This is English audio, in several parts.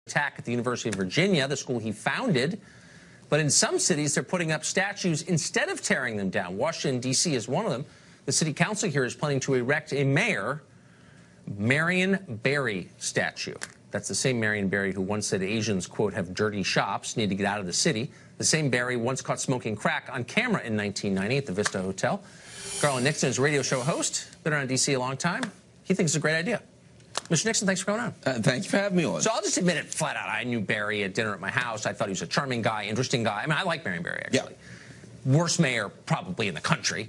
attack at the University of Virginia, the school he founded. But in some cities, they're putting up statues instead of tearing them down. Washington, D.C. is one of them. The city council here is planning to erect a Mayor Marion Barry statue. That's the same Marion Barry who once said Asians, quote, have dirty shops, need to get out of the city. The same Barry once caught smoking crack on camera in 1990 at the Vista Hotel. Garland Nixon is a radio show host, been around D.C. a long time. He thinks it's a great idea. Mr. Nixon, thanks for coming on. Thank you for having me on. So I'll just admit it flat out. I knew Barry at dinner at my house. I thought he was a charming guy, interesting guy. I mean, I like Marion Barry, actually. Yeah. Worst mayor probably in the country,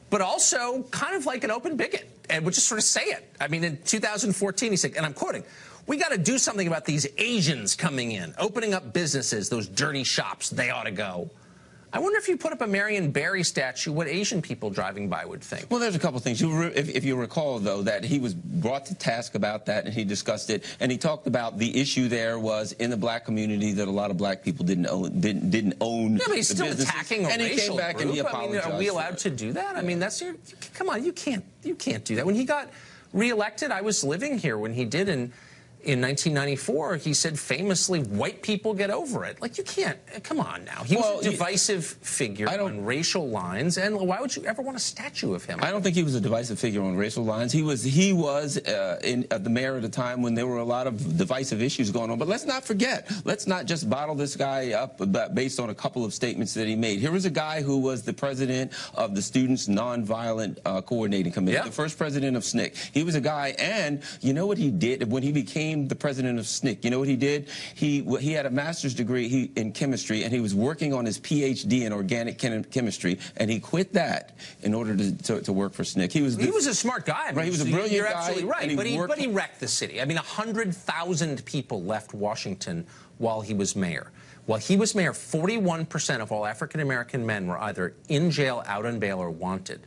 but also kind of like an open bigot, and would just sort of say it. I mean, in 2014, he said, and I'm quoting, "We got to do something about these Asians coming in, opening up businesses, those dirty shops, they ought to go." I wonder if you put up a Marion Barry statue, what Asian people driving by would think. Well, there's a couple things. If you recall, though, that he was brought to task about that, and he discussed it, and he talked about the issue there was in the black community that a lot of black people didn't own. Yeah, but he's still attacking a racial group. And he came back and he apologized. I mean, are we allowed to do that? I mean, that's your, come on, you can't do that. When he got reelected, I was living here when he did in 1994, he said famously, white people get over it. Like, you can't, come on now. He was a divisive figure on racial lines, and why would you ever want a statue of him? I don't think he was a divisive figure on racial lines. He was the mayor at a time when there were a lot of divisive issues going on. But let's not forget, let's not just bottle this guy up based on a couple of statements that he made. Here was a guy who was the president of the Students Nonviolent Coordinating Committee, the first president of SNCC. He was a guy, and you know what he did when he became the president of SNCC? You know what he did? He had a master's degree in chemistry, and he was working on his PhD in organic chemistry, and he quit that in order to work for SNCC. He was a smart guy. I mean, right, he was a brilliant guy. You're absolutely right, but he wrecked the city. I mean, 100,000 people left Washington while he was mayor. While he was mayor, 41% of all African-American men were either in jail, out on bail, or wanted.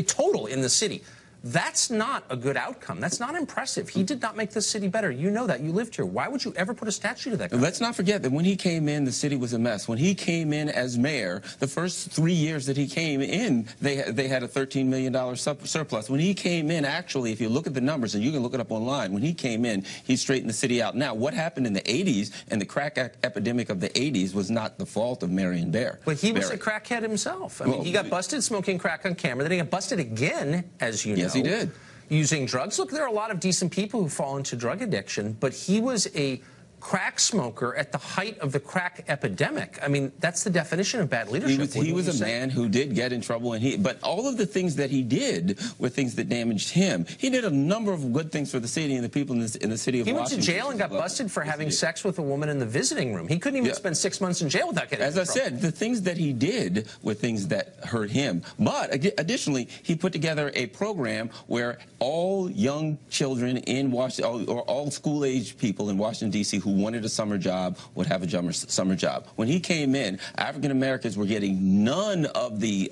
Total in the city. That's not a good outcome. That's not impressive. He did not make the city better. You know that. You lived here. Why would you ever put a statue to that guy? Let's not forget that when he came in, the city was a mess. When he came in as mayor, the first 3 years that he came in, they had a $13 million surplus. When he came in, actually, if you look at the numbers, and you can look it up online, when he came in, he straightened the city out. Now, what happened in the 80s and the crack epidemic of the 80s was not the fault of Marion Barry. But he was a crackhead himself. I mean, he got busted smoking crack on camera. Then he got busted again, as you know. Yes, he did. Using drugs. Look, there are a lot of decent people who fall into drug addiction, but he was a crack smoker at the height of the crack epidemic. I mean, that's the definition of bad leadership. He was a man who did get in trouble, and but all of the things that he did were things that damaged him. He did a number of good things for the city and the people in the city of Washington. He went to jail and got busted for having sex with a woman in the visiting room. He couldn't even spend 6 months in jail without getting in trouble. As I said, the things that he did were things that hurt him. But additionally, he put together a program where all young children in Washington, or all school-age people in Washington, D.C. who wanted a summer job would have a summer job. When he came in, African Americans were getting none of the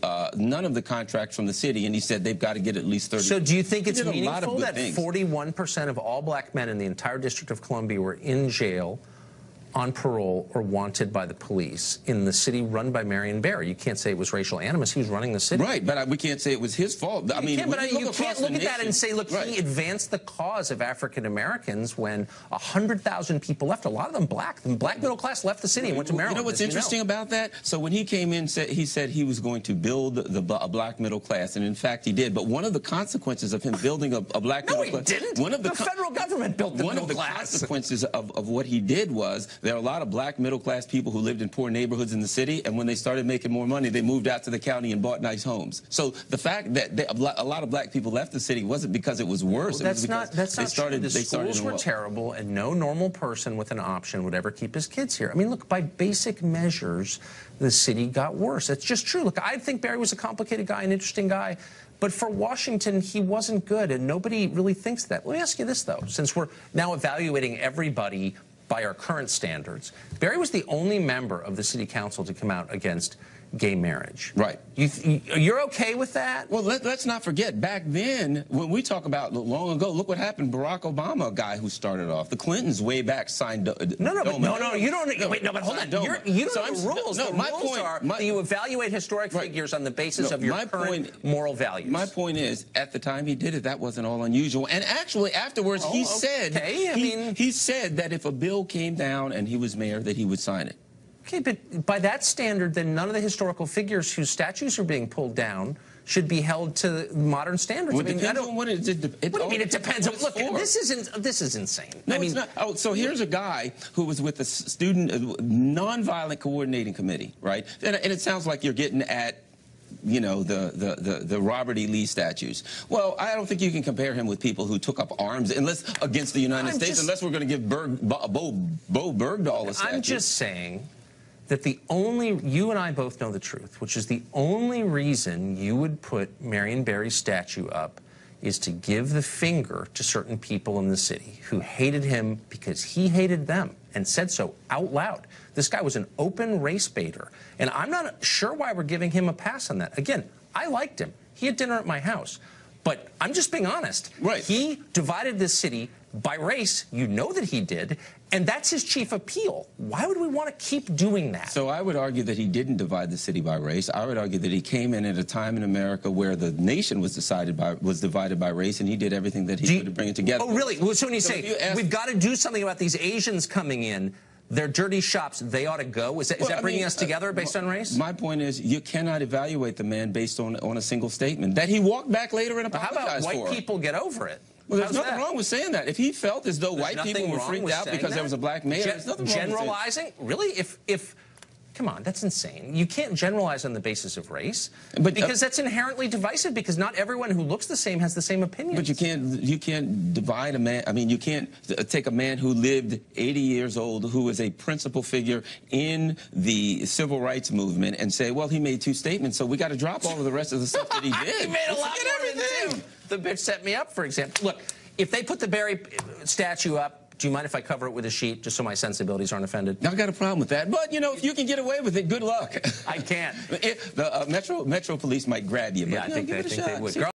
contracts from the city, and he said they've got to get at least 30. So do you think it's meaningful that 41% of all black men in the entire District of Columbia were in jail, on parole, or wanted by the police in the city run by Marion Barry? You can't say it was racial animus. He was running the city. Right, but we can't say it was his fault. I mean, you can't look at that and say, look, he advanced the cause of African Americans when 100,000 people left, a lot of them black. The black middle class left the city and went to Maryland. You know what's interesting about that? So when he came in, he said he was going to build a black middle class, and in fact he did. But one of the consequences of him building a black middle class... No, he didn't. The federal government built the middle class. One of the consequences of what he did was there are a lot of black middle-class people who lived in poor neighborhoods in the city, and when they started making more money, they moved out to the county and bought nice homes. So the fact that a lot of black people left the city wasn't because it was worse. Well, that's not true. The schools were terrible, and no normal person with an option would ever keep his kids here. I mean, look, by basic measures, the city got worse. That's just true. Look, I think Barry was a complicated guy, an interesting guy, but for Washington, he wasn't good, and nobody really thinks that. Let me ask you this, though, since we're now evaluating everybody by our current standards. Barry was the only member of the city council to come out against gay marriage. Right. You're okay with that? Well, let's not forget, back then, when we talk about long ago, look what happened. Barack Obama, a guy who started off. The Clintons way back signed No, you don't. Wait, no, but hold on. You don't know the rules. No, the my rules point, are that you evaluate historic figures on the basis of your current moral values. My point is, at the time he did it, that wasn't all unusual. And actually, afterwards, he said, he said that if a bill came down and he was mayor, that he would sign it. Okay, but by that standard, then none of the historical figures whose statues are being pulled down should be held to modern standards. Well, what do you mean it depends? Look, this is insane. No, it's not. Oh, so here's a guy who was with the student nonviolent coordinating committee, right? And it sounds like you're getting at, you know, the Robert E. Lee statues. Well, I don't think you can compare him with people who took up arms against the United States, unless we're going to give Bo Bergdahl a statue. I'm just saying that you and I both know the truth, which is the only reason you would put Marion Barry's statue up is to give the finger to certain people in the city who hated him because he hated them and said so out loud. This guy was an open race baiter, and I'm not sure why we're giving him a pass on that. Again, I liked him. He had dinner at my house. But I'm just being honest. Right. He divided this city by race. You know that he did. And that's his chief appeal. Why would we want to keep doing that? So I would argue that he didn't divide the city by race. I would argue that he came in at a time in America where the nation was divided by race, and he did everything that he could to bring it together. Oh, really? So when you say we've got to do something about these Asians coming in, they're dirty shops, they ought to go. Is that bringing us together based on race? My point is, you cannot evaluate the man based on a single statement that he walked back later and apologized for. How about white people get over it? Well, there's nothing wrong with saying that. If he felt as though white people were freaked out because there was a black mayor, there's nothing wrong with generalizing? Really? Come on, that's insane. You can't generalize on the basis of race, because that's inherently divisive, because not everyone who looks the same has the same opinions. But you can't divide a man. I mean, you can't take a man who lived 80 years old, who was a principal figure in the civil rights movement, and say, well, he made two statements, so we got to drop all of the rest of the stuff that he did. He made a lot more than two. The bitch set me up, for example. Look, if they put the Barry statue up, do you mind if I cover it with a sheet just so my sensibilities aren't offended? I've got a problem with that. But, you know, if you can get away with it, good luck. I can't. The Metro Police might grab you. But, yeah, I think they would.